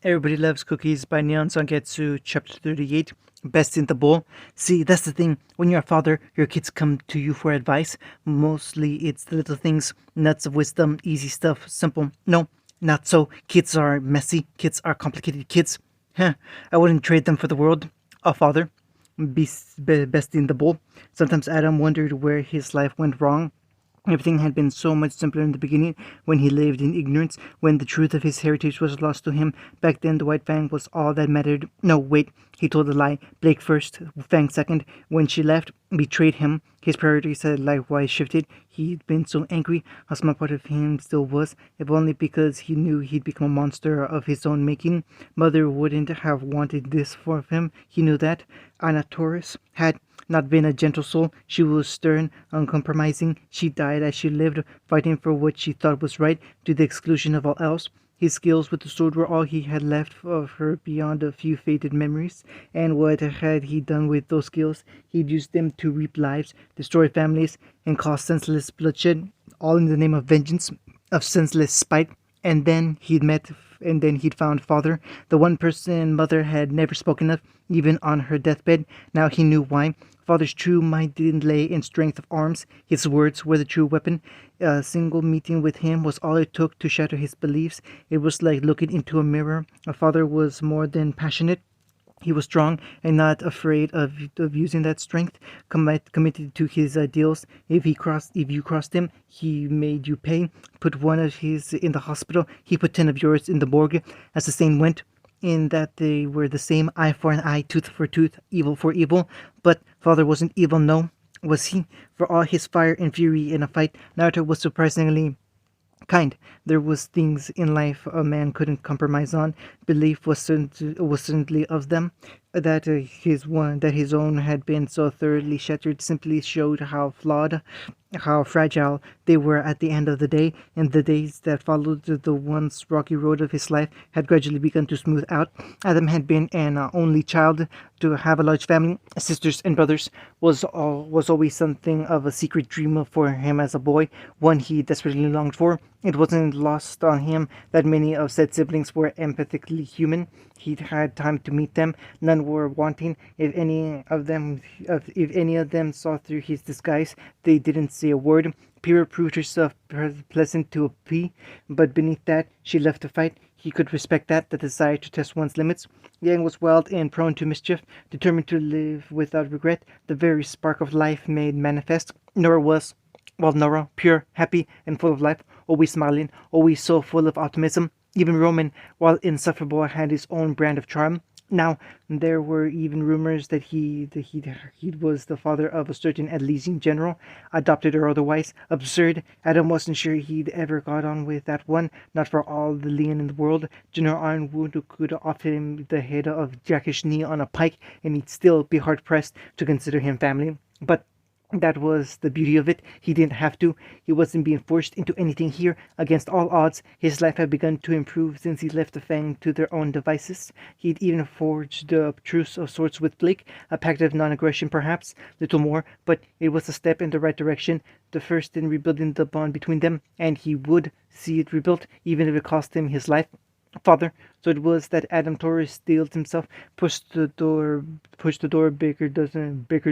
Everybody Loves Cookies by Neon Zangetsu, Chapter 38. Best in the Bowl. See, that's the thing. When you're a father, your kids come to you for advice. Mostly it's the little things, nuts of wisdom, easy stuff, simple. No, not so. Kids are messy. Kids are complicated kids. Huh, I wouldn't trade them for the world. A father. Best in the bowl. Sometimes Adam wondered where his life went wrong. Everything had been so much simpler in the beginning, when he lived in ignorance, when the truth of his heritage was lost to him. Back then, the White Fang was all that mattered. No, wait, he told a lie. Blake first, Fang second. When she left, betrayed him. His priorities had likewise shifted. He'd been so angry. A small part of him still was, if only because he knew he'd become a monster of his own making. Mother wouldn't have wanted this for him. He knew that. Anna Torres had not been a gentle soul. She was stern, uncompromising. She died as she lived, fighting for what she thought was right, to the exclusion of all else. His skills with the sword were all he had left of her beyond a few faded memories. And what had he done with those skills? He'd used them to reap lives, destroy families, and cause senseless bloodshed, all in the name of vengeance, of senseless spite. And then he'd found father, the one person mother had never spoken of, even on her deathbed. Now he knew why. Father's true might didn't lay in strength of arms. His words were the true weapon. A single meeting with him was all it took to shatter his beliefs. It was like looking into a mirror. A father was more than passionate. He was strong and not afraid of using that strength, committed to his ideals. If you crossed him, he made you pay. Put one of his in the hospital, he put 10 of yours in the morgue. As the saying went, in that they were the same, eye for an eye, tooth for tooth, evil for evil. But father wasn't evil, no, was he? For all his fire and fury in a fight, Naruto was surprisingly kind. There was things in life a man couldn't compromise on. Belief was certainly of them. That his own had been so thoroughly shattered simply showed how flawed, how fragile they were at the end of the day. And the days that followed the once rocky road of his life had gradually begun to smooth out. Adam had been an only child. To have a large family, sisters and brothers, was always something of a secret dream for him as a boy, one he desperately longed for. It wasn't lost on him that many of said siblings were empathically human. He'd had time to meet them. None were wanting. If any of them saw through his disguise, they didn't say a word. Pyrrha proved herself pleasant to appease, but beneath that, she loved to fight. He could respect that, the desire to test one's limits. Yang was wild and prone to mischief, determined to live without regret, the very spark of life made manifest. Nora was, well, Nora, pure, happy, and full of life, always smiling, always so full of optimism. Even Roman, while insufferable, had his own brand of charm. Now, there were even rumors he was the father of a certain Elysian general, adopted or otherwise. Absurd. Adam wasn't sure he'd ever got on with that one, not for all the lien in the world. General Ironwood could offer him the head of Jackish knee on a pike, and he'd still be hard-pressed to consider him family. But that was the beauty of it. He didn't have to. He wasn't being forced into anything here. Against all odds, his life had begun to improve since he left the Fang to their own devices. He'd even forged a truce of sorts with Blake, a pact of non-aggression perhaps, little more, but it was a step in the right direction, the first in rebuilding the bond between them, and he would see it rebuilt, even if it cost him his life. Father. So it was that Adam Torres steeled himself, pushed the door baker's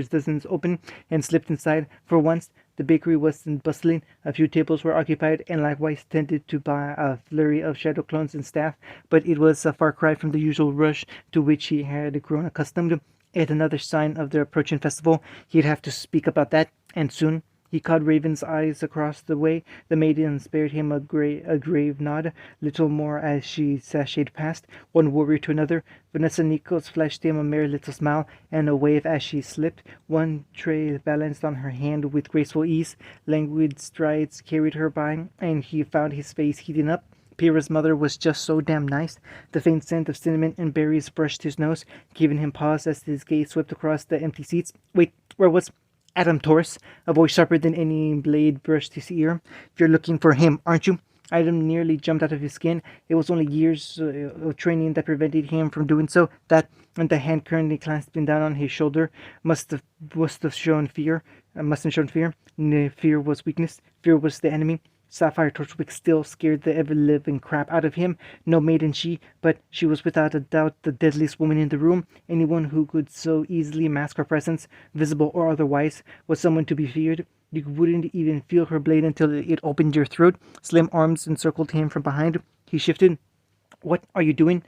dozens open, and slipped inside. For once, the bakery wasn't bustling. A few tables were occupied, and likewise tended to by a flurry of shadow clones and staff. But it was a far cry from the usual rush to which he had grown accustomed. At another sign of the approaching festival, he'd have to speak about that, and soon. He caught Raven's eyes across the way. The maiden spared him a grave nod, little more as she sashayed past, one warrior to another. Vanessa Nichols flashed him a merry little smile and a wave as she slipped. One tray balanced on her hand with graceful ease. Languid strides carried her by, and he found his face heating up. Pyrrha's mother was just so damn nice. The faint scent of cinnamon and berries brushed his nose, giving him pause as his gaze swept across the empty seats. Wait, where was Adam Torres? A voice sharper than any blade brushed his ear. You're looking for him, aren't you? Adam nearly jumped out of his skin. It was only years of training that prevented him from doing so. That, and the hand currently clasping down on his shoulder, must have shown fear. Mustn't shown fear. Fear was weakness. Fear was the enemy. Sapphire Torchwick still scared the ever-living crap out of him. No maiden she, but she was without a doubt the deadliest woman in the room. Anyone who could so easily mask her presence, visible or otherwise, was someone to be feared. You wouldn't even feel her blade until it opened your throat. Slim arms encircled him from behind. He shifted. "What are you doing?"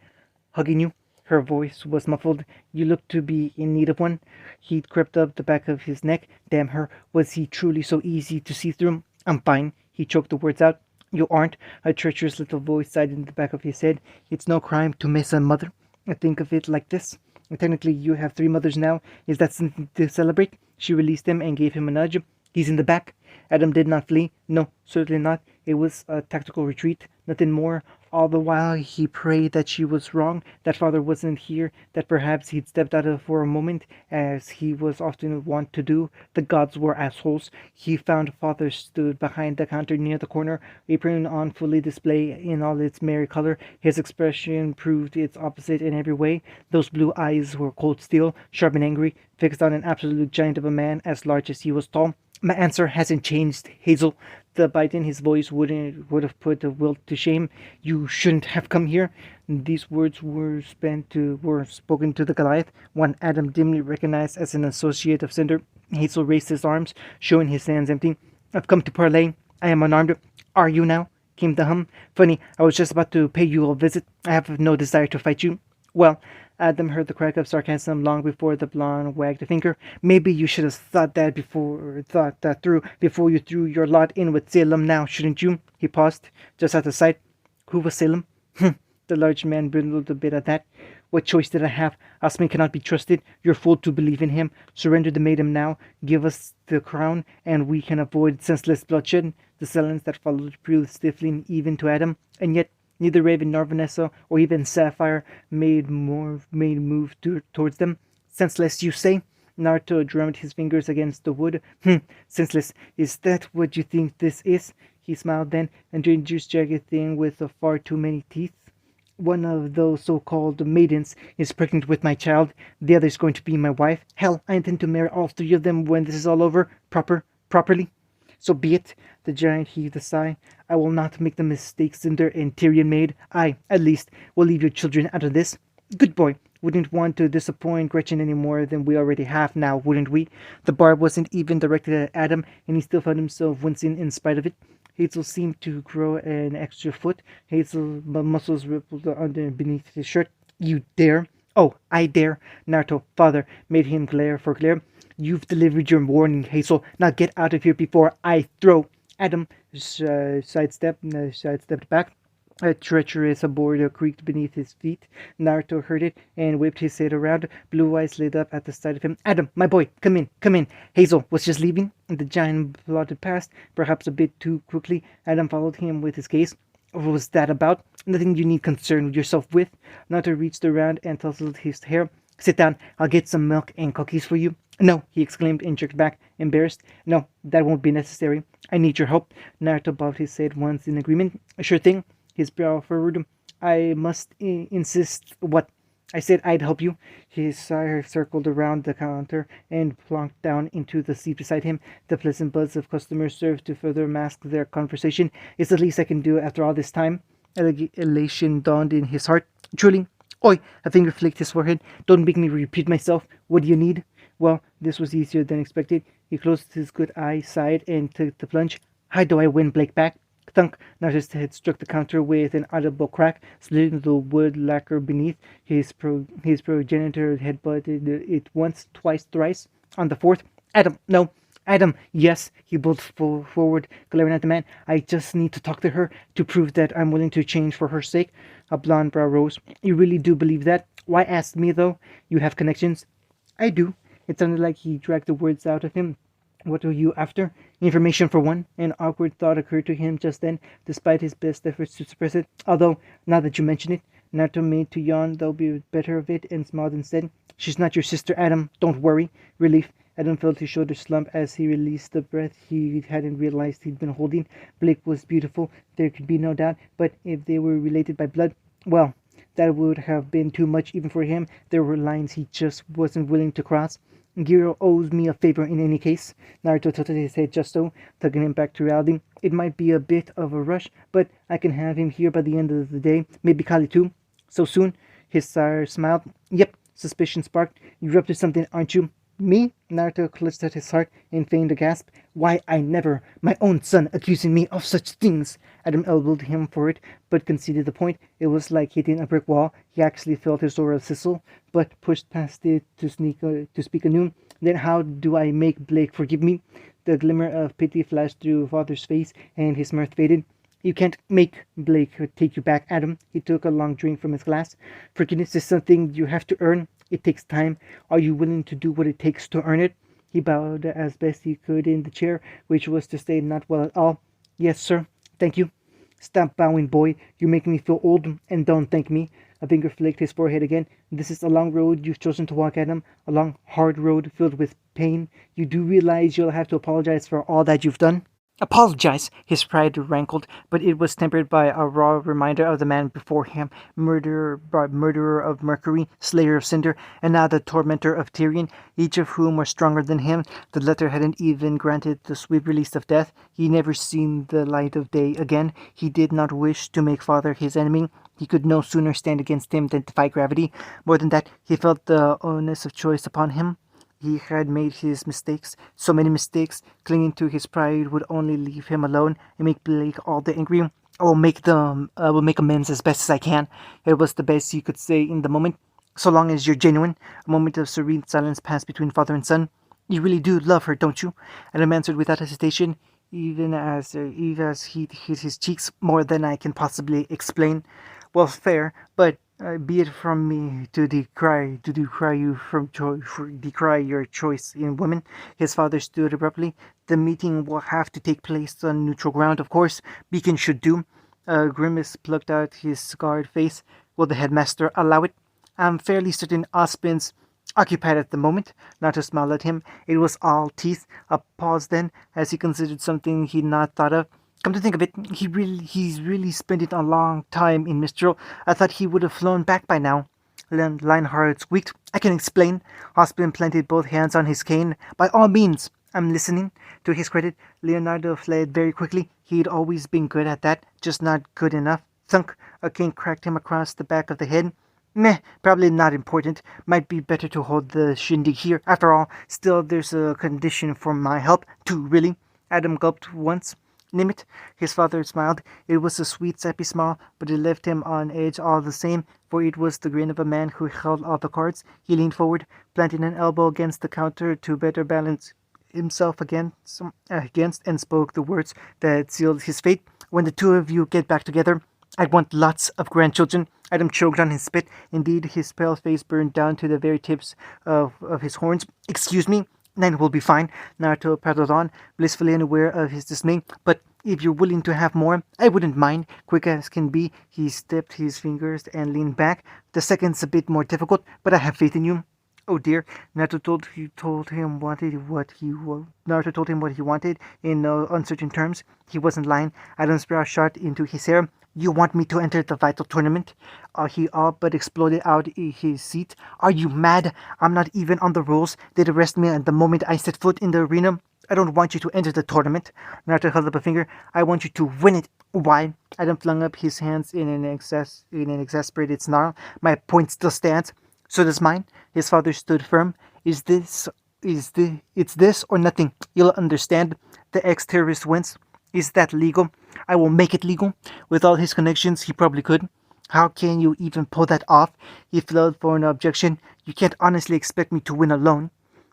"Hugging you." Her voice was muffled. "You look to be in need of one." He'd crept up the back of his neck. Damn her, was he truly so easy to see through? "I'm fine." He choked the words out. "You aren't." A treacherous little voice sighed in the back of his head. "It's no crime to miss a mother. I think of it like this. Technically, you have 3 mothers now. Is that something to celebrate?" She released him and gave him a nudge. "He's in the back." Adam did not flee. No, certainly not. It was a tactical retreat, nothing more. All the while he prayed that she was wrong, that father wasn't here, that perhaps he'd stepped out of for a moment, as he was often wont to do. The gods were assholes. He found father stood behind the counter near the corner, apron on fully display in all its merry color. His expression proved its opposite in every way. Those blue eyes were cold steel, sharp and angry, fixed on an absolute giant of a man, as large as he was tall. "My answer hasn't changed, Hazel." The bite in his voice would have put the Wilt to shame. "You shouldn't have come here." These words were spoken to the Goliath, one Adam dimly recognized as an associate of Cinder. Hazel raised his arms, showing his hands empty. "I've come to parley. I am unarmed." "Are you now?" came the hum. "Funny, I was just about to pay you a visit. I have no desire to fight you." "Well," Adam heard the crack of sarcasm long before the blonde wagged a finger. "Maybe you should have thought that through before you threw your lot in with Salem now, shouldn't you?" He paused, just out of sight. "Who was Salem?" The large man brindled a bit at that. "What choice did I have? Osman cannot be trusted. You're fool to believe in him. Surrender the maiden now. Give us the crown, and we can avoid senseless bloodshed." The silence that followed proved stifling even to Adam, and yet neither Raven nor Vanessa, or even Sapphire, made move towards them. "Senseless, you say?" Naruto drummed his fingers against the wood. Senseless. Is that what you think this is?" He smiled then, and Ginger's jagged thing with far too many teeth. "One of those so-called maidens is pregnant with my child. The other is going to be my wife. Hell, I intend to marry all 3 of them when this is all over. Properly. "So be it." The giant heaved a sigh. "I will not make the mistakes Cinder and Tyrion made. I, at least, will leave your children out of this." "Good boy. Wouldn't want to disappoint Gretchen any more than we already have now, wouldn't we?" The barb wasn't even directed at Adam, and he still found himself wincing in spite of it. Hazel seemed to grow an extra foot. Hazel's muscles rippled under beneath his shirt. "You dare?" "Oh, I dare." Naruto, father, made him glare. "You've delivered your warning, Hazel. Now get out of here before I throw." Adam sidestepped back. A treacherous board creaked beneath his feet. Naruto heard it and whipped his head around. Blue eyes lit up at the sight of him. "Adam, my boy, come in. Hazel was just leaving." The giant plodded past, perhaps a bit too quickly. Adam followed him with his gaze. "What was that about?" "Nothing you need concern yourself with." Naruto reached around and tousled his hair. "Sit down. I'll get some milk and cookies for you." "No," he exclaimed and jerked back, embarrassed. "No, that won't be necessary. I need your help." Naruto bobbed his head once in agreement. "Sure thing." His brow furrowed. "I must insist." "What?" "I said I'd help you." His sire circled around the counter and plonked down into the seat beside him. The pleasant buzz of customers served to further mask their conversation. "It's the least I can do after all this time." Elation dawned in his heart. "Truly." "Oi!" A finger flicked his forehead. "Don't make me repeat myself. What do you need?" Well, this was easier than expected. He closed his good eye, sighed, and took the plunge. "How do I win Blake back?" Thunk! Naruto's head struck the counter with an audible crack, splitting the wood lacquer beneath. His progenitor headbutted it once, twice, thrice. On the fourth, "Adam, no!" "Adam, yes!" He pulled forward, glaring at the man. "I just need to talk to her, to prove that I'm willing to change for her sake." A blonde brow rose. "You really do believe that?" "Why ask me, though? You have connections." "I do." It sounded like he dragged the words out of him. "What are you after?" "Information, for one." An awkward thought occurred to him just then, despite his best efforts to suppress it. "Although, now that you mention it," Naruto made to yawn, "they'll be better of it," and smiled instead. "She's not your sister, Adam. Don't worry." Relief. Adam felt his shoulders slump as he released the breath he hadn't realized he'd been holding. Blake was beautiful, there could be no doubt, but if they were related by blood, well, that would have been too much even for him. There were lines he just wasn't willing to cross. Giro owes me a favor in any case. Naruto tilted his head just so, tugging him back to reality. It might be a bit of a rush, but I can have him here by the end of the day. Maybe Kali too. So soon? His sire smiled. Yep, suspicion sparked. You're up to something, aren't you? Me? Naruto clutched at his heart and feigned a gasp. Why, I never! My own son accusing me of such things! Adam elbowed him for it, but conceded the point. It was like hitting a brick wall. He actually felt his aura sizzle, but pushed past it to speak anew. Then how do I make Blake forgive me? The glimmer of pity flashed through father's face, and his mirth faded. You can't make Blake take you back, Adam. He took a long drink from his glass. Forgiveness is something you have to earn. It takes time. Are you willing to do what it takes to earn it? He bowed as best he could in the chair, which was to say not well at all. Yes, sir. Thank you. Stop bowing, boy. You're making me feel old, and don't thank me. A finger flicked his forehead again. This is a long road you've chosen to walk, Adam. A long, hard road filled with pain. You do realize you'll have to apologize for all that you've done? Apologize, his pride rankled, but it was tempered by a raw reminder of the man before him, murderer of Mercury, slayer of Cinder, and now the tormentor of Tyrion, each of whom were stronger than him. The latter hadn't even granted the swift release of death. He never seen the light of day again. He did not wish to make father his enemy. He could no sooner stand against him than defy gravity. More than that, he felt the onus of choice upon him. He had made his mistakes, so many mistakes. Clinging to his pride would only leave him alone and make Blake all the angrier. I will make amends as best as I can. It was the best he could say in the moment. So long as you're genuine. A moment of serene silence passed between father and son. You really do love her, don't you? Adam answered without hesitation, even as he hit his cheeks. More than I can possibly explain. Well, fair, but be it from me to decry your choice in women. His father stood abruptly. The meeting will have to take place on neutral ground, of course. Beacon should do. A grimace plucked out his scarred face. Will the headmaster allow it? I'm fairly certain Osmond's occupied at the moment. Naruto smiled at him. It was all teeth. A pause then, as he considered something he'd not thought of. Come to think of it, he's really spent a long time in Mistral. I thought he would have flown back by now. Lionheart squeaked. I can explain. Osmond planted both hands on his cane. By all means, I'm listening. To his credit, Leonardo fled very quickly. He'd always been good at that, just not good enough. Thunk! A cane cracked him across the back of the head. Meh, probably not important. Might be better to hold the shindig here. After all, still there's a condition for my help, too, really. Adam gulped once. Name it. His father smiled. It was a sweet, sappy smile, but it left him on edge all the same, for it was the grin of a man who held all the cards. He leaned forward, planting an elbow against the counter to better balance himself against, and spoke the words that sealed his fate. When the two of you get back together, I want lots of grandchildren. Adam choked on his spit. Indeed, his pale face burned down to the very tips of his horns. Excuse me? Then we'll be fine. Naruto prattled on, blissfully unaware of his dismay. But if you're willing to have more, I wouldn't mind. Quick as can be, he stepped his fingers and leaned back. The second's a bit more difficult, but I have faith in you. Oh dear! Naruto told him what he wanted in uncertain terms. He wasn't lying. Adam's brow shot into his hair. You want me to enter the vital tournament? He all but exploded out in his seat. Are you mad? I'm not even on the rules. They'd arrest me the moment I set foot in the arena. I don't want you to enter the tournament. Naruto held up a finger. I want you to win it. Why? Adam flung up his hands in an exasperated snarl. My point still stands. So does mine. His father stood firm. It's this or nothing. You'll understand. The ex-terrorist wins. Is that legal? I will make it legal. With all his connections, he probably could. How can you even pull that off? He fled for an objection. You can't honestly expect me to win alone.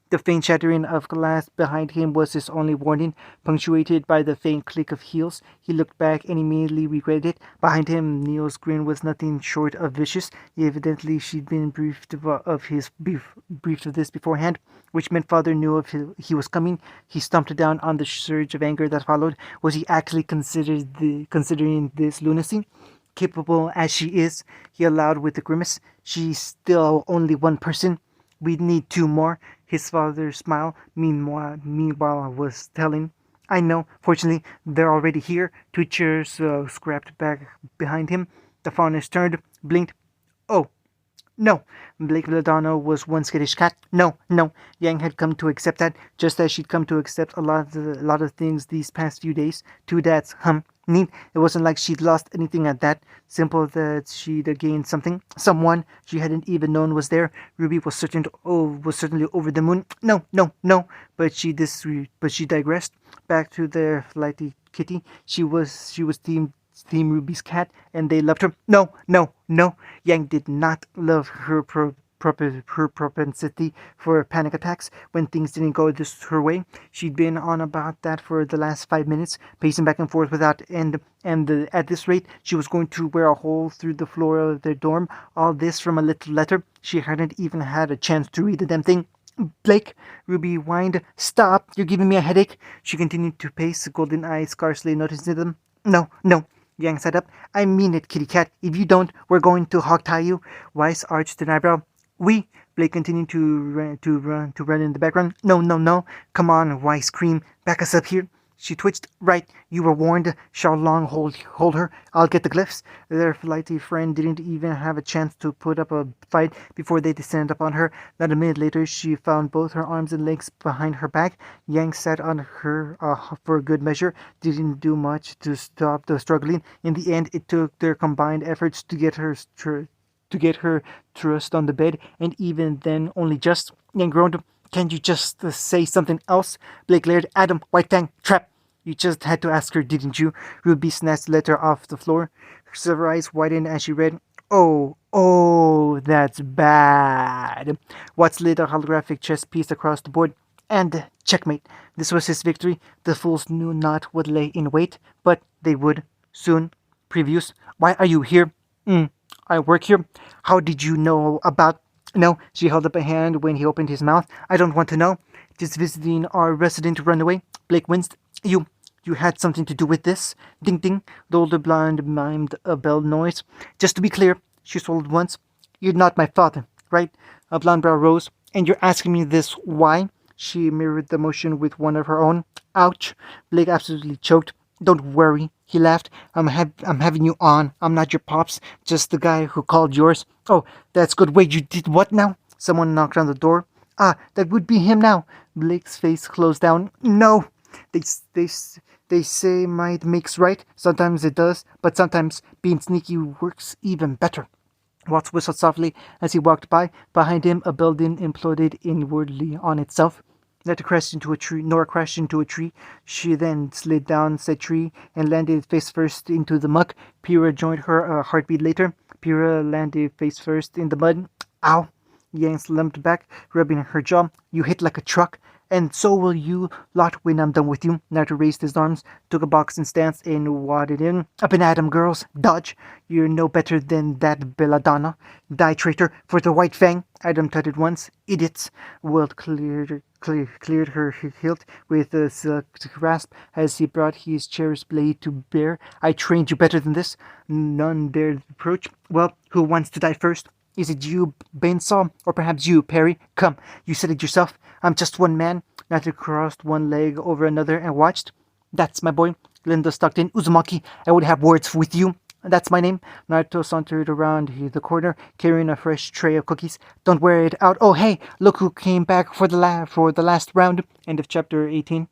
The faint shattering of glass behind him was his only warning, punctuated by the faint click of heels. He looked back and immediately regretted it. Behind him, Neil's grin was nothing short of vicious. Evidently, she'd been briefed of this beforehand, which meant father knew he was coming. He stomped down on the surge of anger that followed. Was he actually considering this lunacy? Capable as she is, he allowed with a grimace, she's still only one person. We'd need two more. His father's smile, meanwhile, was telling. I know. Fortunately, they're already here. Two chairs scrapped back behind him. The faunus turned, blinked. Oh, No. Blake Belladonna was one skittish cat. No, no. Yang had come to accept that, just as she'd come to accept a lot of things these past few days. Two dads, neat. It wasn't like she'd lost anything at that. Simple that she'd gained something. Someone she hadn't even known was there. Ruby was certainly over the moon. No, no, no. But she digressed. Back to their flighty kitty. She was Team Ruby's cat, and they loved her. No, no, no. Yang did not love her propensity for panic attacks when things didn't go just her way. She'd been on about that for the last 5 minutes, pacing back and forth without end. And at this rate, she was going to wear a hole through the floor of their dorm. All this from a little letter. She hadn't even had a chance to read the damn thing. Blake, Ruby whined. Stop, you're giving me a headache. She continued to pace, golden eyes scarcely noticing them. No, no. Yang sat up. I mean it, kitty cat. If you don't, we're going to hog-tie you. Weiss arched an eyebrow. We. Blake continued to run in the background. No, no, no. Come on, Weiss cream. Back us up here. She twitched. Right, you were warned. Shall Long hold her. I'll get the glyphs. Their flighty friend didn't even have a chance to put up a fight before they descended upon her. Not a minute later, she found both her arms and legs behind her back. Yang sat on her for good measure. Didn't do much to stop the struggling. In the end, it took their combined efforts to get her thrust on the bed, and even then only just. Yang groaned. Can't you just say something else? Blake glared. Adam, White Fang, trap. You just had to ask her, didn't you? Ruby snatched the letter off the floor. Her eyes widened as she read. Oh, oh, that's bad. Watts lit a holographic chess piece across the board. And checkmate. This was his victory. The fools knew not what lay in wait, but they would. Soon. Previews. Why are you here? I work here. How did you know about... No, she held up a hand when he opened his mouth. I don't want to know. Just visiting our resident runaway. Blake winced. You had something to do with this? Ding ding. The older blonde mimed a bell noise. Just to be clear, she swallowed once. You're not my father, right? A blonde brow rose. And you're asking me this why? She mirrored the motion with one of her own. Ouch. Blake absolutely choked. Don't worry, he laughed. I'm having you on. I'm not your pops, just the guy who called yours. Oh, that's good. Wait, you did what now? Someone knocked on the door. Ah, that would be him now. Blake's face closed down. No. They, they, they say might makes right. Sometimes it does, but sometimes being sneaky works even better. Watts whistled softly as he walked by. Behind him, a building imploded inwardly on itself. Nora crashed into a tree. She then slid down said tree and landed face first into the muck. Pyrrha joined her a heartbeat later. Pyrrha landed face first in the mud. Ow! Yang slumped back, rubbing her jaw. You hit like a truck. And so will you lot when I'm done with you. Naruto raised his arms, took a boxing stance, and wadded in. Up and at 'em, girls. Dodge. You're no better than that belladonna. Die, traitor, for the White Fang. Adam tutted once. Idiots. Wilt cleared her hilt with a silk grasp as he brought his cherished blade to bear. I trained you better than this. None dared approach. Well, who wants to die first? Is it you, Banesaw, or perhaps you, Perry? Come, you said it yourself. I'm just one man. Naruto crossed one leg over another and watched. That's my boy. Linda stuck in. Uzumaki, I would have words with you. That's my name. Naruto sauntered around the corner, carrying a fresh tray of cookies. Don't wear it out. Oh, hey, look who came back for the last round. End of chapter 18.